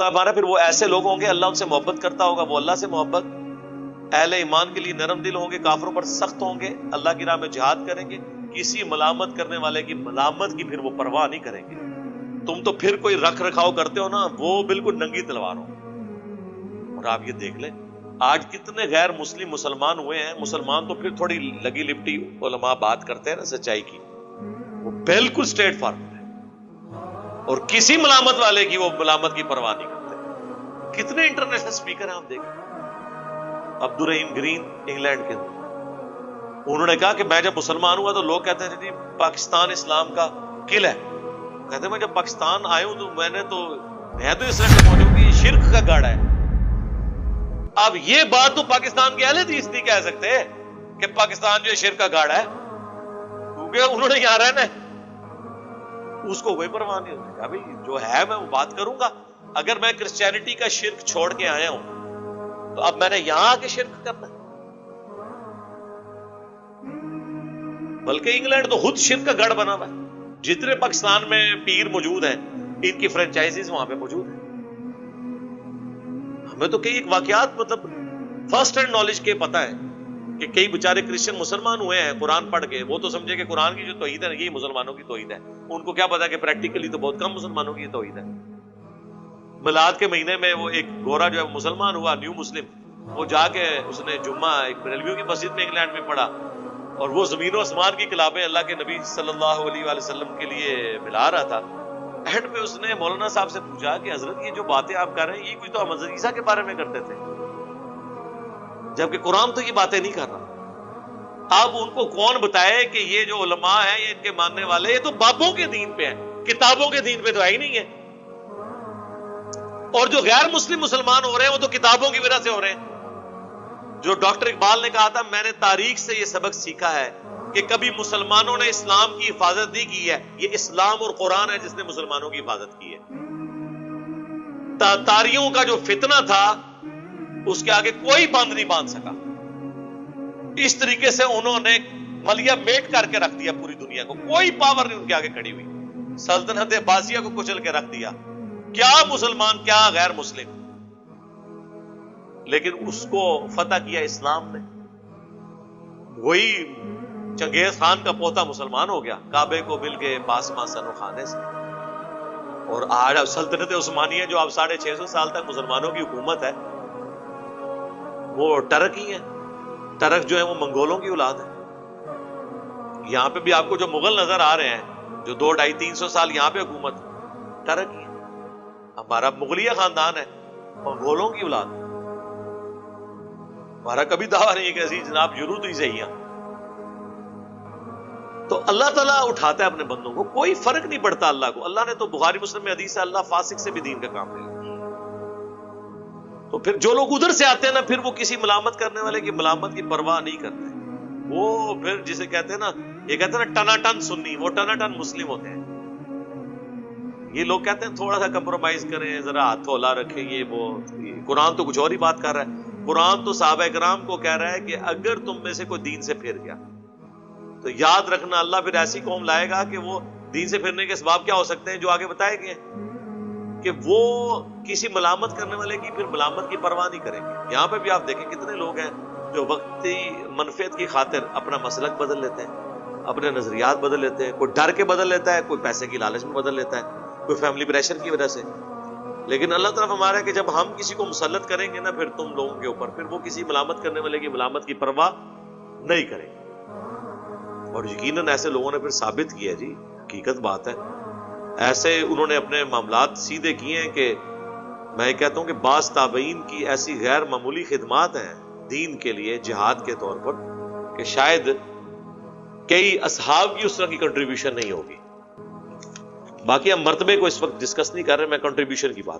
تو ہمارا پھر وہ ایسے لوگ ہوں گے اللہ ان سے محبت کرتا ہوگا، وہ اللہ سے محبت، اہل ایمان کے لیے نرم دل ہوں گے، کافروں پر سخت ہوں گے، اللہ کی راہ میں جہاد کریں گے، کسی ملامت کرنے والے کی ملامت کی پھر وہ پرواہ نہیں کریں گے۔ تم تو پھر کوئی رکھ رکھاؤ کرتے ہو نا، وہ بالکل ننگی تلوار ہو۔ اور آپ یہ دیکھ لیں آج کتنے غیر مسلم مسلمان ہوئے ہیں، مسلمان تو پھر تھوڑی لگی لپٹی علماء بات کرتے ہیں نا سچائی کی، وہ بالکل اسٹریٹ فارورڈ ہے، اور کسی ملامت والے کی وہ ملامت کی پرواہ نہیں کرتے۔ کتنے انٹرنیشنل سپیکر ہیں آپ دیکھیں، عبد الرحیم گرین انگلینڈ کے، انہوں نے کہا کہ میں جب مسلمان ہوا تو لوگ کہتے ہیں جی پاکستان اسلام کا قلعہ ہے، کہتے ہیں میں جب پاکستان آیا ہوں تو میں نے تو اس طرح سے پہنچا کہ یہ شرک کا گاڑا ہے۔ اب یہ بات تو پاکستان کے اہل حدیث نہیں کہہ سکتے کہ پاکستان جو شرک کا گاڑا ہے، کیونکہ انہوں نے یہاں رہنا ہے، اس کو کوئی پرواہ نہیں ہوتی۔ کہا بھائی جو ہے میں وہ بات کروں گا، اگر میں کرسچینٹی کا شرک چھوڑ کے آیا ہوں تو اب میں نے یہاں آ کے شرک کرنا ہے؟ بلکہ انگلینڈ تو خود شرک کا گڑھ بنا ہوا ہے، جتنے پاکستان میں پیر موجود ہیں ان کی فرنچائزیز وہاں پہ موجود ہیں۔ ہمیں تو کئی ایک واقعات مطلب فرسٹ ہینڈ نالج کے پتہ ہے کہ کئی بیچارے کرسچن مسلمان ہوئے ہیں قرآن پڑھ کے، وہ تو سمجھے کہ قرآن کی جو توحید ہے یہی مسلمانوں کی توحید ہے، ان کو کیا پتا کہ پریکٹیکلی تو بہت کم مسلمانوں کی توحید ہے۔ میلاد کے مہینے میں وہ ایک گورا جو ہے مسلمان ہوا، نیو مسلم، وہ جا کے اس نے جمعہ ایک بریلویوں کی مسجد میں انگلینڈ میں پڑھا، اور وہ زمین و آسمان کی کتابیں اللہ کے نبی صلی اللہ علیہ وآلہ وسلم کے لیے ملا رہا تھا۔ اینڈ پہ اس نے مولانا صاحب سے پوچھا کہ حضرت یہ جو باتیں آپ کر رہے ہیں یہ کوئی تو حضرت عیسیٰ کے بارے میں کرتے تھے، جبکہ قرآن تو یہ باتیں نہیں کر رہا۔ اب ان کو کون بتائے کہ یہ جو علماء ہیں یہ ان کے ماننے والے، یہ تو بابوں کے دین پہ ہیں، کتابوں کے دین پہ تو ہے ہی نہیں ہے۔ اور جو غیر مسلم مسلمان ہو رہے ہیں وہ تو کتابوں کی وجہ سے ہو رہے ہیں۔ جو ڈاکٹر اقبال نے کہا تھا میں نے تاریخ سے یہ سبق سیکھا ہے کہ کبھی مسلمانوں نے اسلام کی حفاظت نہیں کی ہے، یہ اسلام اور قرآن ہے جس نے مسلمانوں کی حفاظت کی ہے۔ تاتاریوں کا جو فتنہ تھا اس کے آگے کوئی بند نہیں باندھ سکا، اس طریقے سے انہوں نے ملیا میٹ کر کے رکھ دیا پوری دنیا کو، کوئی پاور نہیں ان کے آگے کھڑی ہوئی، سلطنت عباسیہ کو کچل کے رکھ دیا، کیا مسلمان کیا غیر مسلم، لیکن اس کو فتح کیا اسلام نے۔ وہی چنگیز خان کا پوتا مسلمان ہو گیا، کعبے کو مل کے پاسما سنو خانے سے، اور آج سلطنت عثمانیہ جو اب 650 سال تک مسلمانوں کی حکومت ہے وہ ٹرک ہی ہے، ٹرک جو ہے وہ منگولوں کی اولاد ہے۔ یہاں پہ بھی آپ کو جو مغل نظر آ رہے ہیں جو 200-250-300 سال یہاں پہ حکومت، ٹرک ہی ہے، ہمارا مغلیہ خاندان ہے، منگولوں کی اولاد، ہمارا کبھی دعویٰ نہیں ہے کہ عزیز جناب یورو ہی صحیح ہے۔ تو اللہ تعالیٰ اٹھاتا ہے اپنے بندوں کو، کوئی فرق نہیں پڑتا اللہ کو۔ اللہ نے تو بخاری مسلم میں حدیث ہے اللہ فاسق سے بھی دین کا کام لے لیا۔ تو پھر جو لوگ ادھر سے آتے ہیں نا، پھر وہ کسی ملامت کرنے والے کی ملامت کی پرواہ نہیں کرتے، وہ پھر جسے کہتے ہیں نا، یہ کہتے ہیں نا ٹنا ٹن سنی، وہ ٹنا ٹن مسلم ہوتے ہیں۔ یہ لوگ کہتے ہیں تھوڑا سا کمپرومائز کریں، ذرا ہاتھ ہلا رکھیں، یہ وہ، قرآن تو کچھ اور ہی بات کر رہا ہے۔ قرآن تو صحابہ کرام کو کہہ رہا ہے کہ اگر تم میں سے کوئی دین سے پھر گیا تو یاد رکھنا اللہ پھر ایسی قوم لائے گا کہ وہ دین سے پھرنے کے اسباب کیا ہو سکتے ہیں جو آگے بتائے گئے ہیں، کہ وہ کسی ملامت کرنے والے کی پھر ملامت کی پرواہ نہیں کریں گے۔ یہاں پہ بھی آپ دیکھیں کتنے لوگ ہیں جو وقتی منفعت کی خاطر اپنا مسلک بدل لیتے ہیں، اپنے نظریات بدل لیتے ہیں، کوئی ڈر کے بدل لیتا ہے، کوئی پیسے کی لالچ میں بدل لیتا ہے، کوئی فیملی پریشر کی وجہ سے۔ لیکن اللہ تعالیٰ ہمارا ہے کہ جب ہم کسی کو مسلط کریں گے نا پھر تم لوگوں کے اوپر، پھر وہ کسی ملامت کرنے والے کی ملامت کی پرواہ نہیں کریں گے۔ اور یقیناً ایسے لوگوں نے پھر ثابت کیا جی، حقیقت بات ہے، ایسے انہوں نے اپنے معاملات سیدھے کیے ہیں کہ میں کہتا ہوں کہ بعض تابعین کی ایسی غیر معمولی خدمات ہیں دین کے لیے جہاد کے طور پر کہ شاید کئی اصحاب کی اس طرح کی کنٹریبیوشن نہیں ہوگی۔ باقی ہم مرتبے کو اس وقت ڈسکس نہیں کر رہے، میں کنٹریبیوشن کی بات